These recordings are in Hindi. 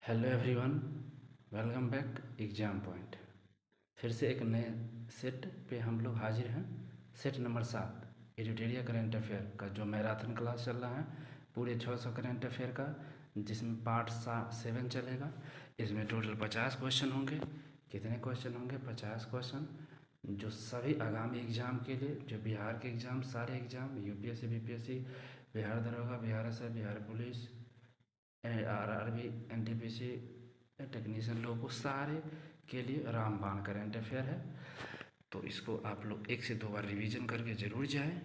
Hello everyone, welcome back exam point. फिर से एक नए सेट पे हम लोग हाजिर हैं। Set number 7 editorial current affair का जो मैराथन क्लास चल रहा है, पूरे 600 करंट अफेयर का, जिसमें पार्ट 7 चलेगा। इसमें टोटल 50 क्वेश्चन होंगे। कितने क्वेश्चन होंगे? 50 क्वेश्चन, जो सभी आगामी एग्ज़ाम के लिए, जो बिहार के एग्ज़ाम, सारे एग्ज़ाम, यूपीएससी, बीपीएससी, बिहार दरोगा, Bihar SI, Bihar police, RRB, NTPC, technician लोगों को सारे के लिए रामबाण करंट अफेयर है। तो इसको आप लोग 1 से 2 बार रिवीजन करके ज़रूर जाए।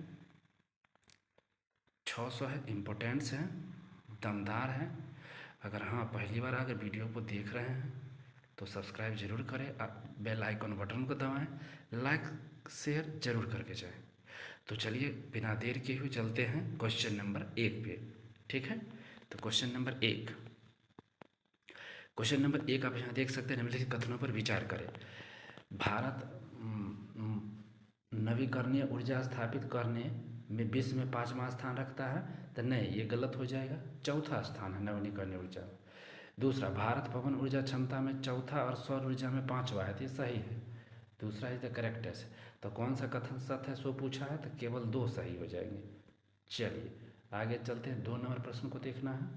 600 है, इम्पोर्टेंट्स हैं, दमदार हैं। अगर हाँ पहली बार अगर वीडियो को देख रहे हैं तो सब्सक्राइब जरूर करें, बेल आइकन बटन को दबाएं, लाइक शेयर जरूर करके जाएं। तो चलिए बिना देर किए हुए चलते हैं क्वेश्चन नंबर 1 पे। ठीक है, तो क्वेश्चन नंबर 1, आप यहाँ देख सकते हैं। निम्नलिखित कथनों पर विचार करें। भारत नवीकरणीय ऊर्जा स्थापित करने में विश्व में 5वां स्थान रखता है, तो नहीं, ये गलत हो जाएगा। चौथा स्थान है नवीकरणीय ऊर्जा। दूसरा, भारत पवन ऊर्जा क्षमता में चौथा और सौर ऊर्जा में 5वां है, तो ये सही है। दूसरा इज द करेक्टेस्ट। तो कौन सा कथन सत्य है सो पूछा है, तो केवल 2 सही हो जाएंगे। चलिए आगे चलते हैं। 2 नंबर प्रश्न को देखना है।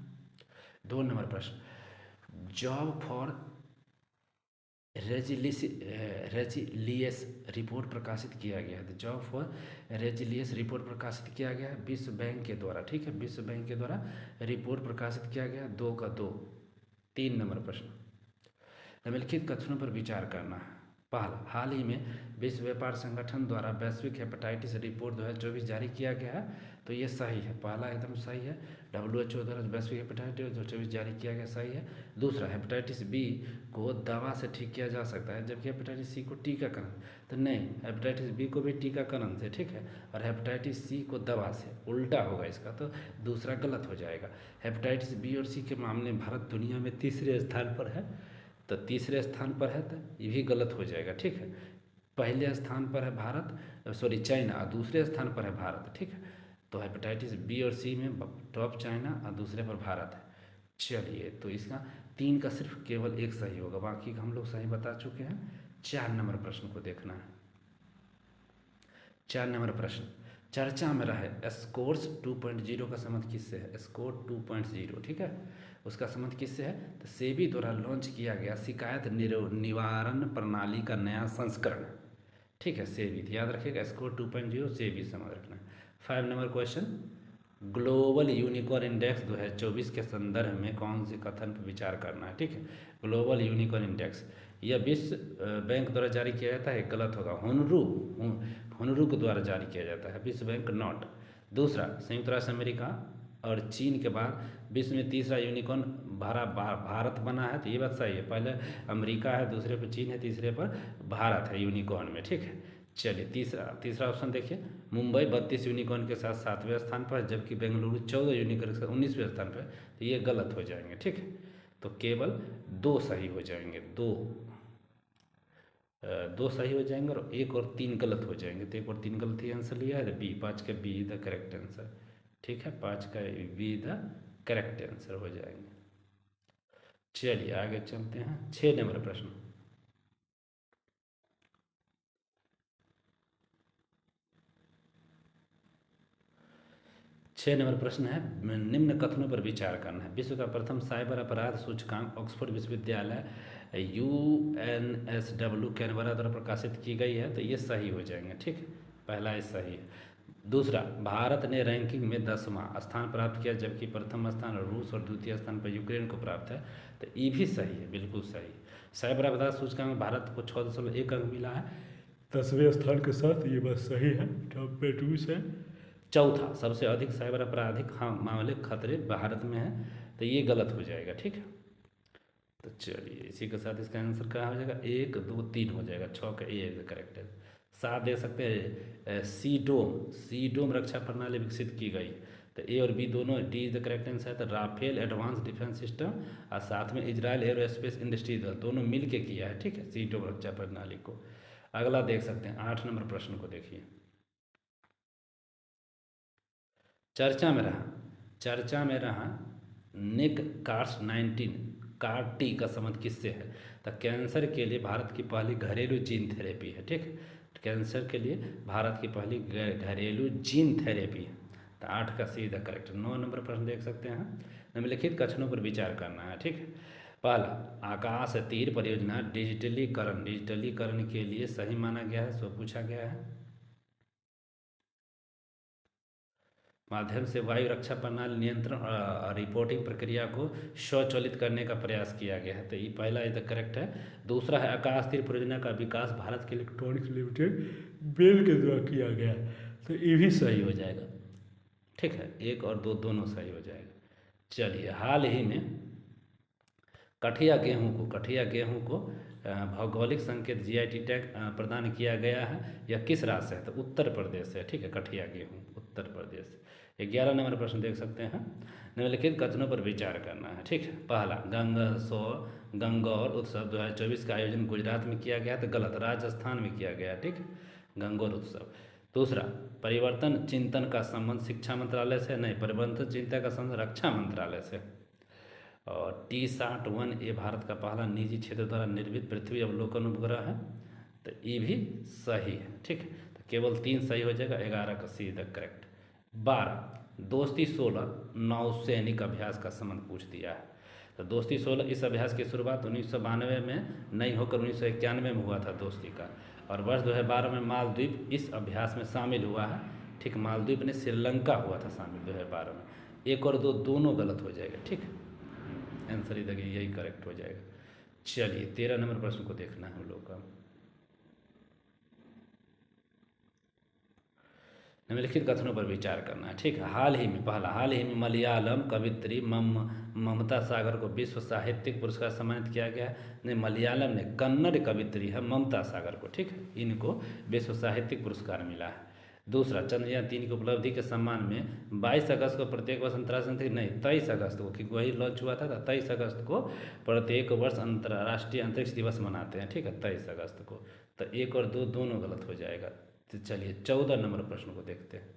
2 नंबर प्रश्न, जॉब फॉर रेजिलियस रिपोर्ट प्रकाशित किया गया है। जॉब फॉर रेजिलियस रिपोर्ट प्रकाशित किया गया है विश्व बैंक के द्वारा। ठीक है, विश्व बैंक के द्वारा रिपोर्ट प्रकाशित किया गया। 2 का 2। 3 नंबर प्रश्न, निम्नलिखित कथनों पर विचार करना है। पहला, हाल ही में विश्व व्यापार संगठन द्वारा वैश्विक हेपेटाइटिस रिपोर्ट 2024 जारी किया गया है, तो ये सही है। पहला एकदम सही है। WHO द्वारा वैश्विक हेपेटाइटिस 2024 जारी किया गया, सही है। दूसरा, हेपेटाइटिस बी को दवा से ठीक किया जा सकता है, जबकि हेपेटाइटिस सी को टीकाकरण, तो नहीं, हेपेटाइटिस बी को भी टीकाकरण से, ठीक है, और हेपेटाइटिस सी को दवा से, उल्टा होगा इसका, तो दूसरा गलत हो जाएगा। हेपेटाइटिस बी और सी के मामले में भारत दुनिया में तीसरे स्थान पर है, तो तीसरे स्थान पर है, तो ये भी गलत हो जाएगा। ठीक है, पहले स्थान पर है भारत, सॉरी चाइना, और दूसरे स्थान पर है भारत। ठीक है, तो हेपेटाइटिस बी और सी में टॉप चाइना और दूसरे पर भारत है। चलिए, तो इसका 3 का सिर्फ केवल 1 सही होगा, बाकी हम लोग सही बता चुके हैं। 4 नंबर प्रश्न को देखना है। 4 नंबर प्रश्न, चर्चा में रहे स्कोर्स 2.0 का संबंध किससे है? स्कोर 2.0, ठीक है, उसका संबंध किससे है? तो सेबी द्वारा लॉन्च किया गया शिकायत निवारण प्रणाली का नया संस्करण। ठीक है, सेबी, याद रखिएगा, स्कोर 2.0 सेबी समझ रखना है। 5 number question, global unicorn index 2024 के संदर्भ में कौन से कथन पर विचार करना है? ठीक है, ग्लोबल यूनिकॉर्न इंडेक्स यह विश्व बैंक द्वारा जारी किया जाता है, गलत होगा। हुनरू के द्वारा जारी किया जाता है, विश्व बैंक नॉट। दूसरा, संयुक्त राष्ट्र अमेरिका और चीन के बाद विश्व में तीसरा यूनिकॉर्न भारत बना है, तो ये बात सही है। पहले अमेरिका है, दूसरे पर चीन है, तीसरे पर भारत है यूनिकॉर्न में। ठीक है, चलिए तीसरा ऑप्शन देखिए, मुंबई 32 यूनिकॉर्न के साथ 7वें स्थान पर, जबकि बेंगलुरु 14 यूनिकॉर्न के साथ 19वें स्थान पर, तो ये गलत हो जाएंगे। ठीक है, तो केवल 2 सही हो जाएंगे। 2 सही हो जाएंगे और 1 और 3 गलत हो जाएंगे, तो 1 और 3 गलत ही आंसर लिया है, बी, 5 का बी द करेक्ट आंसर। ठीक है, 5 का बी द करेक्ट आंसर हो जाएंगे। चलिए आगे चलते हैं। 6 नंबर प्रश्न, 6 नंबर प्रश्न है, निम्न कथनों पर विचार करना है। विश्व का प्रथम साइबर अपराध सूचकांक ऑक्सफोर्ड विश्वविद्यालय UNSW कैनबरा द्वारा प्रकाशित की गई है, तो ये सही हो जाएंगे। ठीक है, पहला ये सही है। दूसरा, भारत ने रैंकिंग में 10वां स्थान प्राप्त किया, जबकि प्रथम स्थान रूस और द्वितीय स्थान पर यूक्रेन को प्राप्त है, तो ये भी सही है, बिल्कुल सही। साइबर अपराध सूचकांक में भारत को 6.1 अंक मिला है, 10वें स्थान के साथ, ये बात सही है, टॉप पे 2 है। चौथा, सबसे अधिक साइबर आपराधिक मामले खतरे भारत में है, तो ये गलत हो जाएगा। ठीक है, तो चलिए इसी के साथ इसका आंसर क्या हो जाएगा? 1 2 3 हो जाएगा। 6 का ए करेक्ट है। 7 दे सकते हैं, सी डोम रक्षा प्रणाली विकसित की गई, तो ए और बी दोनों, D is the correct answer है। तो राफेल एडवांस डिफेंस सिस्टम और साथ में इजराइल एरोस्पेस इंडस्ट्रीज दोनों मिल के किया है। ठीक है, सी डोम रक्षा प्रणाली को। अगला देख सकते हैं, 8 नंबर प्रश्न को देखिए। चर्चा में रहा निक कार्स 19 CAR T का संबंध किससे है? तो कैंसर के लिए भारत की पहली घरेलू जीन थेरेपी है, ठीक। कैंसर के लिए भारत की पहली घरेलू जीन थेरेपी है। तो 8 का सी द करेक्ट। 9 नंबर प्रश्न देख सकते हैं। निम्नलिखित कथनों पर विचार करना है, ठीक। पहला, आकाश तीर परियोजना डिजिटलीकरण के लिए सही माना गया है, सो पूछा गया है। माध्यम से वायु रक्षा प्रणाली नियंत्रण और रिपोर्टिंग प्रक्रिया को स्वचालित करने का प्रयास किया गया है, तो ये पहला इधर करेक्ट है। दूसरा है, आकाश तीर परियोजना का विकास भारत के इलेक्ट्रॉनिक्स लिमिटेड बेल के द्वारा किया गया, तो ये भी सही हो जाएगा, ठीक है। 1 और 2 दोनों सही हो जाएगा। चलिए, हाल ही में कठिया गेहूं को भौगोलिक संकेत GI टैग प्रदान किया गया है। यह किस राज्य से है? तो उत्तर प्रदेश से, ठीक है। कठिया गेहूं उत्तर प्रदेश। 11 नंबर प्रश्न देख सकते हैं। निम्नलिखित कथनों पर विचार करना है, ठीक है। पहला, गंगौर उत्सव 2024 का आयोजन गुजरात में किया गया, तो गलत, राजस्थान में किया गया, ठीक। गंगौर उत्सव। दूसरा, परिवर्तन चिंतन का संबंध शिक्षा मंत्रालय से नहीं, परिवर्तन चिंतन का संबंध रक्षा मंत्रालय से। और T-SAT-1 भारत का पहला निजी क्षेत्र द्वारा निर्मित पृथ्वी अवलोकन उपग्रह है, तो ये भी सही है, ठीक है। तो केवल 3 सही हो जाएगा। 11 का सी द करेक्ट। 12, दोस्ती 16 नौसैनिक अभ्यास का संबंध पूछ दिया है। तो दोस्ती 16 इस अभ्यास की शुरुआत 1992 में नहीं होकर 1991 में हुआ था दोस्ती का, और वर्ष 2012 में मालदीव इस अभ्यास में शामिल हुआ है, ठीक। मालदीव ने श्रीलंका हुआ था शामिल 2012 में। 1 और 2 दोनों गलत हो जाएगा, ठीक। आंसर इधर यही करेक्ट हो जाएगा। चलिए, 13 नंबर प्रश्न को देखना है हम लोग का। निम्नलिखित कथनों पर विचार करना है, ठीक है। हाल ही में मलयालम कवित्री ममता सागर को विश्व साहित्यिक पुरस्कार सम्मानित किया गया है। नहीं, मलयालम ने कन्नड़ कवित्री है ममता सागर को, ठीक है, इनको विश्व साहित्यिक पुरस्कार मिला है। दूसरा, चंद्रयान 3 की उपलब्धि के सम्मान में 22 अगस्त को प्रत्येक वर्ष अंतर्राष्ट्रीय नहीं 23 अगस्त को, क्योंकि वही लॉन्च हुआ था, 23 अगस्त को प्रत्येक वर्ष अंतर्राष्ट्रीय अंतरिक्ष दिवस मनाते हैं, ठीक है, 23 अगस्त को। तो 1 और 2 दोनों गलत हो जाएगा। तो चलिए, 14 नंबर प्रश्न को देखते हैं।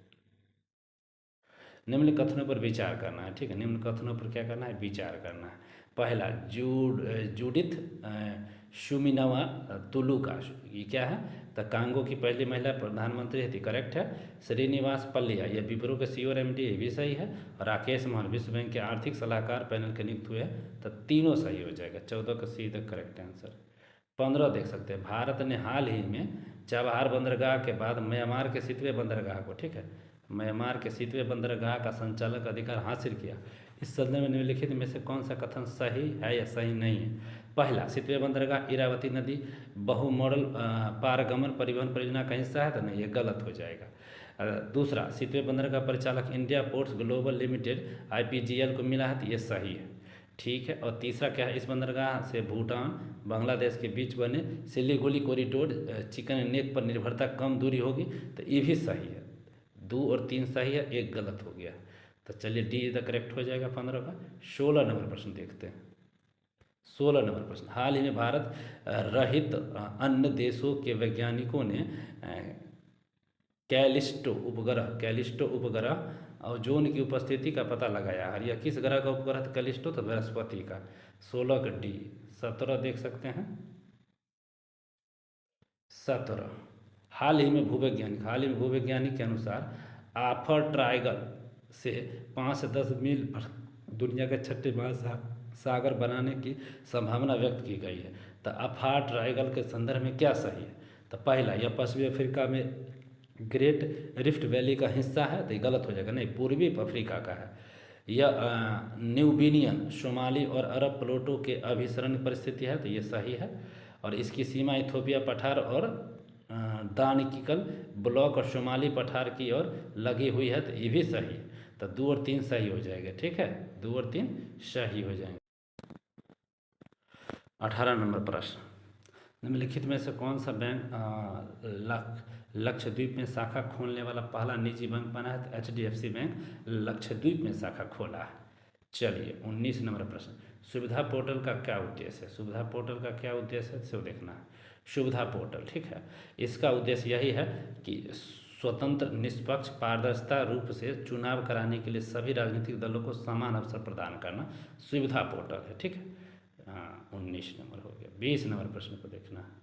निम्न कथनों पर विचार करना है, ठीक है। निम्न कथनों पर क्या करना है? विचार करना है। पहला, जूडिथ शुमिनवा तुलुका, ये क्या है? तो कांगो की पहली महिला प्रधानमंत्री थी, करेक्ट है। श्रीनिवास पल्लिया, यह विप्रो के CEO और MD, ये भी सही है। और राकेश मोहन विश्व बैंक के आर्थिक सलाहकार पैनल के नियुक्त हुए हैं, तो तीनों सही हो जाएगा। 14 का सीधा करेक्ट आंसर। 15 देख सकते हैं। भारत ने हाल ही में चाबहार बंदरगाह के बाद म्यांमार के सितवे बंदरगाह को, ठीक है, म्यांमार के सितवे बंदरगाह का संचालक अधिकार हासिल किया। इस संदर्भ में निम्नलिखित में से कौन सा कथन सही है या सही नहीं है? पहला, सितवे बंदरगाह इरावती नदी बहुमॉडल पारगमन परिवहन परियोजना का हिस्सा है, तो नहीं, ये गलत हो जाएगा। दूसरा, सितवे बंदरगाह परिचालक India ports global limited IPGL को मिला है, तो ये सही है, ठीक है। और तीसरा क्या है? इस बंदरगाह से भूटान बांग्लादेश के बीच बने सिलीगुड़ी कॉरिडोर चिकन नेक पर निर्भरता कम दूरी होगी, तो ये भी सही है। 2 और 3 सही है, 1 गलत हो गया। तो चलिए, डी इधर करेक्ट हो जाएगा 15 का। 16 नंबर प्रश्न देखते हैं। 16 नंबर प्रश्न, हाल ही में भारत रहित अन्य देशों के वैज्ञानिकों ने कैलिस्टो उपग्रह ओजोन की उपस्थिति का पता लगाया है। यह किस ग्रह का उपग्रह था? कैलिस्टो, तो बृहस्पति का। 16 का डी। 17 देख सकते हैं। 17, हाल ही में भूवैज्ञानिक के अनुसार आफर ट्रायंगल से 5 से 10 मील पर दुनिया के छठे महासागर बनाने की संभावना व्यक्त की गई है। तो आफर ट्रायंगल के संदर्भ में क्या सही है? तो पहला, यह पश्चिमी अफ्रीका में ग्रेट रिफ्ट वैली का हिस्सा है, तो ये गलत हो जाएगा। नहीं, पूर्वी अफ्रीका का है। यह न्यूबिनियन, सोमाली और अरब प्लेटो के अभिसरण परिस्थिति है, तो ये सही है। और इसकी सीमा इथोपिया पठार और दानिकिकल ब्लॉक और सोमाली पठार की ओर लगी हुई है, तो ये भी सही है। तो 2 और 3 सही हो जाएगा, ठीक है, 2 और 3 सही हो जाएंगे। 18 नंबर प्रश्न, निम्नलिखित में से कौन सा बैंक लक्षद्वीप में शाखा खोलने वाला पहला निजी बैंक बना है? तो HDFC बैंक लक्षद्वीप में शाखा खोला है। चलिए, 19 नंबर प्रश्न, सुविधा पोर्टल का क्या उद्देश्य है? सुविधा पोर्टल का क्या उद्देश्य है, इसे देखना है। सुविधा पोर्टल, ठीक है, इसका उद्देश्य यही है कि स्वतंत्र, निष्पक्ष, पारदर्शिता रूप से चुनाव कराने के लिए सभी राजनीतिक दलों को समान अवसर प्रदान करना सुविधा पोर्टल है, ठीक है। हाँ 19 नंबर हो गया। 20 नंबर प्रश्न को देखना है।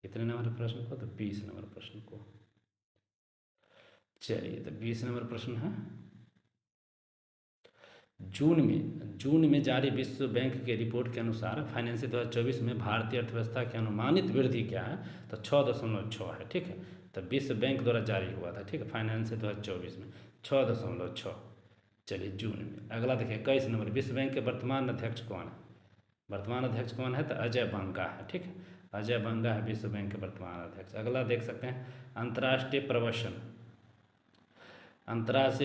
कितने नंबर प्रश्न को? तो 20 नंबर प्रश्न को। चलिए तो 20 नंबर प्रश्न है, जून में जारी विश्व बैंक के रिपोर्ट के अनुसार फाइनेंशियल 2024 में भारतीय अर्थव्यवस्था की अनुमानित वृद्धि क्या है? तो 6.6 है। ठीक है, तो विश्व बैंक द्वारा जारी हुआ था। ठीक है, फाइनेंशियल 2024 में 6.6। चलिए जून में। अगला देखिए 21 नंबर, विश्व बैंक के वर्तमान अध्यक्ष कौन है? वर्तमान अध्यक्ष कौन है? तो अजय बंगा है। ठीक है, अजय बंगा है विश्व बैंक के वर्तमान अध्यक्ष। अगला देख सकते हैं अंतर्राष्ट्रीय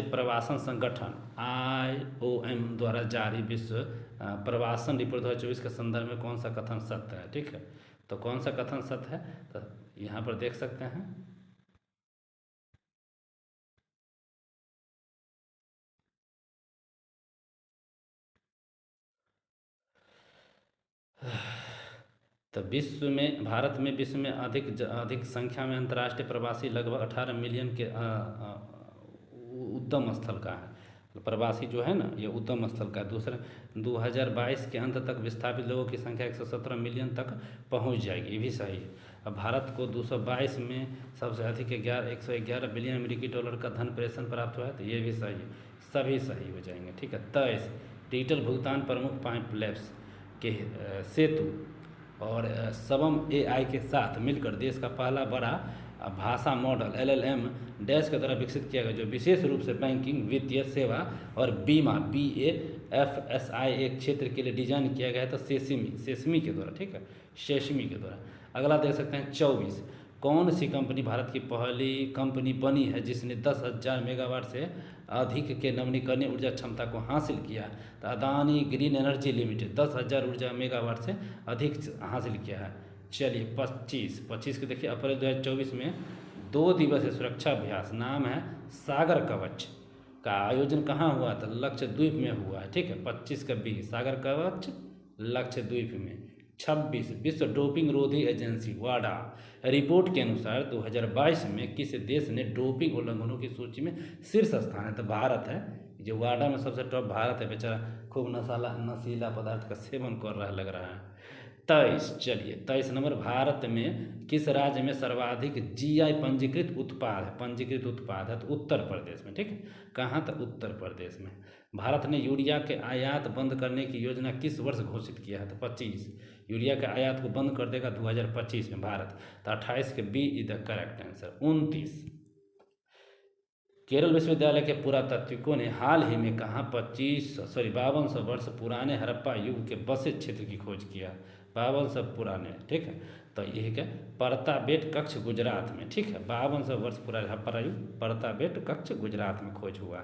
प्रवासन संगठन IOM द्वारा जारी विश्व प्रवासन रिपोर्ट 2024 के संदर्भ में कौन सा कथन सत्य है? ठीक है, तो कौन सा कथन सत्य है? तो यहाँ पर देख सकते हैं, तो भारत में विश्व में अधिक संख्या में अंतर्राष्ट्रीय प्रवासी लगभग 18 मिलियन के उद्यम स्थल का है। प्रवासी जो है ना, ये उद्यम स्थल का। दूसरा 2022 के अंत तक विस्थापित लोगों की संख्या 117 मिलियन तक पहुंच जाएगी, ये भी सही है। अब भारत को 222 में सबसे अधिक 111 बिलियन अमेरिकी डॉलर का धन प्रेषण प्राप्त हुआ है, तो ये भी सही है। सभी सही हो जाएंगे। ठीक है, 23 डिजिटल भुगतान प्रमुख पाइपलैब्स के सेतु और सबम AI के साथ मिलकर देश का पहला बड़ा भाषा मॉडल LLM डैश के द्वारा विकसित किया गया, जो विशेष रूप से बैंकिंग, वित्तीय सेवा और बीमा BAFSI एक क्षेत्र के लिए डिजाइन किया गया है। तो सेसमी के द्वारा। ठीक है, सेसमी के द्वारा। अगला देख सकते हैं 24, कौन सी कंपनी भारत की पहली कंपनी बनी है जिसने 10,000 मेगावाट से अधिक के नवीकरणीय ऊर्जा क्षमता को हासिल किया? तो अदानी ग्रीन एनर्जी लिमिटेड 10,000 ऊर्जा मेगावाट से अधिक हासिल किया है। चलिए 25 के देखिए, अप्रैल 2024 में 2 दिवसीय सुरक्षा अभ्यास, नाम है सागर कवच, का आयोजन कहाँ हुआ था? लक्षद्वीप में हुआ है। ठीक है, 25 का B, सागर कवच लक्षद्वीप में। 26 विश्व डोपिंग रोधी एजेंसी वाडा रिपोर्ट के अनुसार 2022 में किस देश ने डोपिंग उल्लंघनों की सूची में शीर्ष स्थान है? तो भारत है। जो वाडा में सबसे टॉप भारत है। बेचारा खूब नशीला पदार्थ का सेवन कर रहा लग रहा है। 23, चलिए 23 नंबर, भारत में किस राज्य में सर्वाधिक GI पंजीकृत उत्पाद है? तो उत्तर प्रदेश में। ठीक है, कहाँ? तो उत्तर प्रदेश में। भारत ने यूरिया के आयात बंद करने की योजना किस वर्ष घोषित किया है? तो 25, यूरिया के आयात को बंद कर देगा 2025 में भारत। तो 28 के B is the correct answer. 29, Kerala विश्वविद्यालय के पुरातात्विकों ने हाल ही में कहाँ 5200 वर्ष पुराने हड़प्पा युग के बसे क्षेत्र की खोज किया? 5200 पुराने। ठीक है, तो यही क्या, परताबेट कच्छ गुजरात में। ठीक है, 5200 वर्ष पुराने हड़प्पा युग, परताबेट कच्छ गुजरात में खोज हुआ।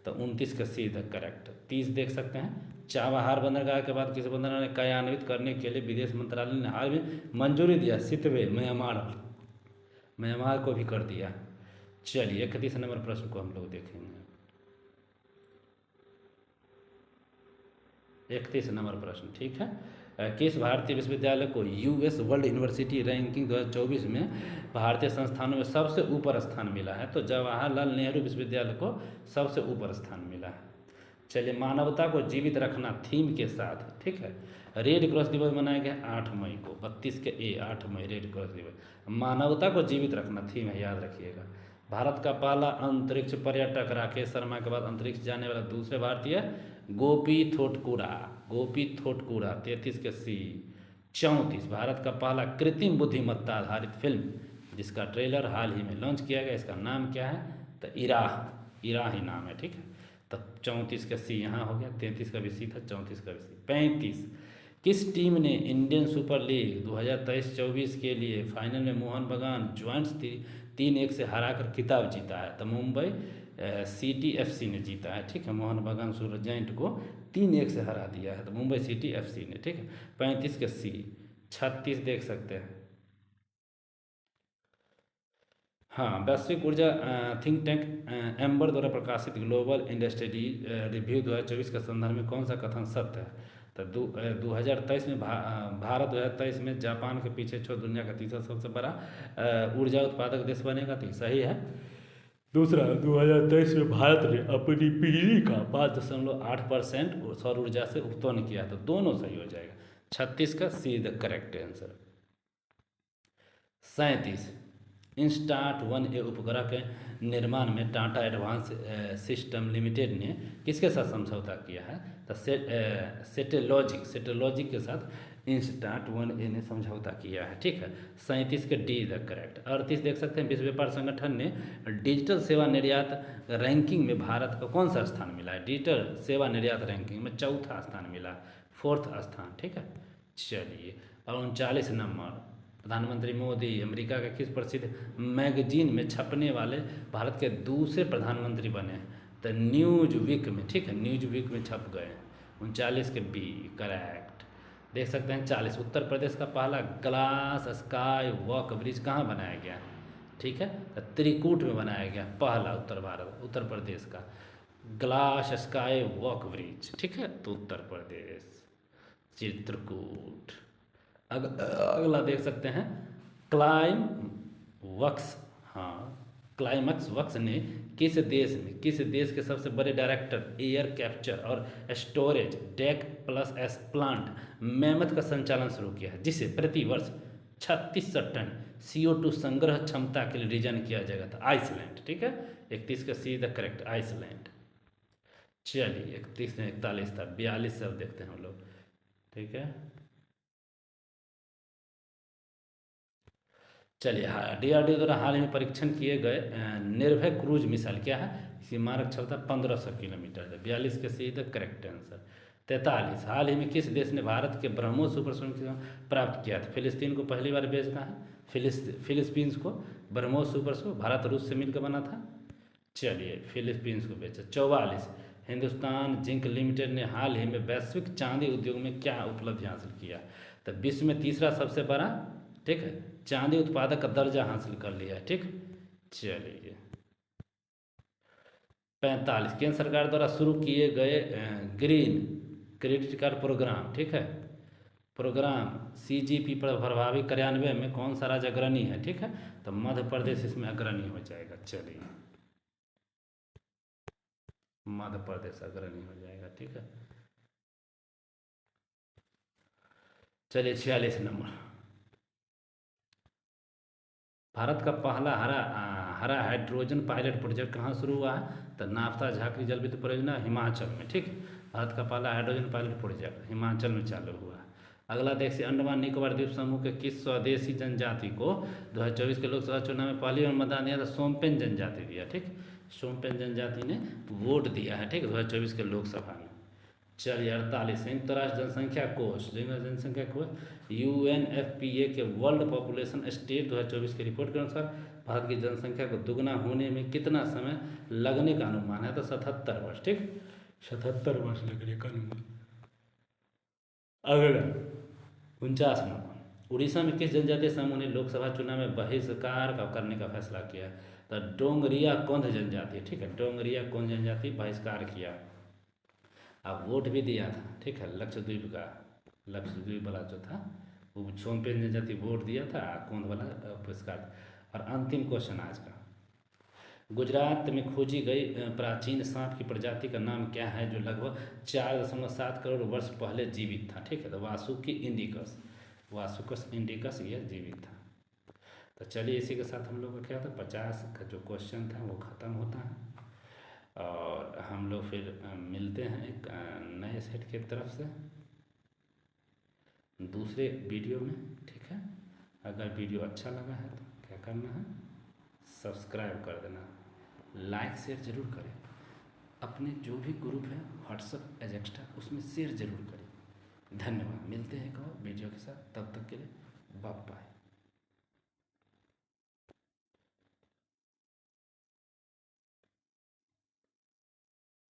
तो 29 का सी द करेक्ट। 30 देख सकते हैं, चाबहार बंदरगाह के बाद किस बंदरगाह ने कार्यान्वित करने के लिए विदेश मंत्रालय ने हाल में मंजूरी दिया? सितवे म्यांमार को भी कर दिया। चलिए 31 नंबर प्रश्न को हम लोग देखेंगे। 31 नंबर प्रश्न, ठीक है, किस भारतीय विश्वविद्यालय को US वर्ल्ड यूनिवर्सिटी रैंकिंग 2024 में भारतीय संस्थानों में सबसे ऊपर स्थान मिला है? तो जवाहरलाल नेहरू विश्वविद्यालय को सबसे ऊपर स्थान मिला है। चलिए, मानवता को जीवित रखना थीम के साथ, ठीक है, रेड क्रॉस दिवस मनाया गया 8 मई को। 32 के A, 8 मई रेड क्रॉस दिवस। मानवता को जीवित रखना थीम है, याद रखिएगा। भारत का पहला अंतरिक्ष पर्यटक राकेश शर्मा के बाद अंतरिक्ष जाने वाला दूसरे भारतीय गोपी थोटकुरा 33 के C। 34, भारत का पहला कृत्रिम बुद्धिमत्ता आधारित फिल्म जिसका ट्रेलर हाल ही में लॉन्च किया गया, इसका नाम क्या है? तो इरा ही नाम है। ठीक है, तो 34 का C यहाँ हो गया। 33 का भी C था, 34 का भी C। 35, किस टीम ने इंडियन सुपर लीग 2023-24 के लिए फाइनल में मोहन बगान ज्वाइंट्स 3-1 से हराकर खिताब जीता है? तो मुंबई सिटी FC ने जीता है। ठीक है, मोहन बगान सुपर जाइंट को 3-1 से हरा दिया है, तो मुंबई सिटी FC ने। ठीक है, 35 का C। 36 देख सकते हैं, हाँ, वैश्विक ऊर्जा थिंक टैंक एम्बर द्वारा प्रकाशित ग्लोबल इंडस्ट्री रिव्यू 2024 के संदर्भ में कौन सा कथन सत्य है? तो 2023 में भारत 2023 में जापान के पीछे छोड़ दुनिया का तीसरा सबसे बड़ा ऊर्जा उत्पादक देश बनेगा, तो सही है। दूसरा, 2023 में भारत ने अपनी बिजली का 5.8% सौर ऊर्जा से उत्पन्न किया, तो दोनों सही हो जाएगा। 36 का सी द करेक्ट आंसर। 37, इंस्टार्ट-1 उपग्रह के निर्माण में टाटा एडवांस सिस्टम लिमिटेड ने किसके साथ समझौता किया है? तो सेटेलॉजिक के साथ इंस्टार्ट-1 ने समझौता किया है, ठीक है। 37 के डी द करेक्ट। 38 देख सकते हैं, विश्व व्यापार संगठन ने डिजिटल सेवा निर्यात रैंकिंग में भारत को कौन सा स्थान मिला है? डिजिटल सेवा निर्यात रैंकिंग में चौथा स्थान मिला, 4th स्थान, ठीक है। चलिए, और 39 नंबर, प्रधानमंत्री मोदी अमेरिका के किस प्रसिद्ध मैगजीन में छपने वाले भारत के दूसरे प्रधानमंत्री बने हैं? तो न्यूज वीक में, ठीक है, न्यूज वीक में छप गए। 39 के बी करेक्ट। देख सकते हैं 40, उत्तर प्रदेश का पहला ग्लास स्काई वॉक ब्रिज कहाँ बनाया गया? ठीक है, तो त्रिकूट में बनाया गया पहला उत्तर प्रदेश का ग्लास स्काई वॉक ब्रिज, ठीक है, तो उत्तर प्रदेश चित्रकूट। अगला देख सकते हैं, क्लाइम वक्स, हाँ, क्लाइमक्स वक्स ने किस देश के सबसे बड़े डायरेक्टर एयर कैप्चर और storage DAC plus S plant मेमत का संचालन शुरू किया है, जिसे प्रति वर्ष 3600 टन CO2 संग्रह क्षमता के लिए डिजाइन किया जाएगा? था आइसलैंड, ठीक है। 31 का सी द करेक्ट आइसलैंड। चलिए, 31 में 41 था, 42 सब देखते हैं हम लोग, ठीक है। चलिए, हाँ, DRDO द्वारा हाल ही में परीक्षण किए गए निर्भय क्रूज मिसाइल क्या है? इसकी मारक क्षमता 1500 किलोमीटर है। 42 के सी द करेक्ट आंसर। 43, हाल ही में किस देश ने भारत के ब्रह्मोस सुपरसोनिक प्राप्त किया था? फिलिस्तीन को पहली बार बेचना है, फिलिस्पींस को ब्रह्मोस सुपरसोनिक भारत रूस से मिलकर बना था। चलिए, फिलिपींस को बेचा। 44, हिंदुस्तान जिंक लिमिटेड ने हाल ही में वैश्विक चांदी उद्योग में क्या उपलब्धि हासिल किया? तो विश्व में तीसरा सबसे बड़ा, ठीक है, चांदी उत्पादक का दर्जा हासिल कर लिया है, ठीक। चलिए, 45, केंद्र सरकार द्वारा शुरू किए गए ग्रीन क्रेडिट कार्ड प्रोग्राम, ठीक है, प्रोग्राम CGP पर प्रभावी कार्यान्वयन में कौन सा राज्य अग्रणी है? ठीक है, तो मध्य प्रदेश इसमें अग्रणी हो जाएगा। चलिए, मध्य प्रदेश अग्रणी हो जाएगा, ठीक है। चलिए, 46 नंबर, भारत का पहला हरा हाइड्रोजन पायलट प्रोजेक्ट कहाँ शुरू हुआ है? तो नाफ्ता झाकरी जल विद्युत परियोजना हिमाचल में, ठीक है। भारत का पहला हाइड्रोजन पायलट प्रोजेक्ट हिमाचल में चालू हुआ है। अगला देखिए, अंडमान निकोबार द्वीप समूह के किस स्वदेशी जनजाति को 2024 के लोकसभा चुनाव में पहली बार मतदान दिया था? सोमपेन जनजाति दिया, ठीक। सोमपेन जनजाति ने वोट दिया है, ठीक, 2024 के लोकसभा में। चलिए, 48, संयुक्त राष्ट्र जनसंख्या कोष UNFPA के वर्ल्ड पॉपुलेशन स्टेट 2024 की रिपोर्ट के अनुसार भारत की जनसंख्या को दुगना होने में कितना समय लगने का अनुमान है? तो 77 वर्ष, ठीक, 77 वर्ष लगने का अनुमान। अगला 49 नंबर, उड़ीसा में किस जनजातीय समूह ने लोकसभा चुनाव में बहिष्कार करने का फैसला किया? तो डोंगरिया कोंध जनजाति, ठीक है, डोंगरिया कोंध जनजाति बहिष्कार किया। अब वोट भी दिया था, ठीक है, लक्षद्वीप वाला जो था वो सोमपेन जनजाति वोट दिया था, कोंध वाला बहिष्कार। और अंतिम क्वेश्चन आज का, गुजरात में खोजी गई प्राचीन सांप की प्रजाति का नाम क्या है जो लगभग 4.7 करोड़ वर्ष पहले जीवित था? ठीक है, तो वासुकस इंडिकस यह जीवित था। तो चलिए, इसी के साथ हम लोग का क्या था, 50 का जो क्वेश्चन था वो ख़त्म होता है, और हम लोग फिर मिलते हैं एक नए सेट की तरफ से दूसरे वीडियो में, ठीक है। अगर वीडियो अच्छा लगा है तो क्या करना है, सब्सक्राइब कर देना, लाइक शेयर ज़रूर करें, अपने जो भी ग्रुप है व्हाट्सएप एजेक्स्ट्रा उसमें शेयर ज़रूर करें। धन्यवाद, मिलते हैं एक और वीडियो के साथ, तब तक के लिए बाय बाय।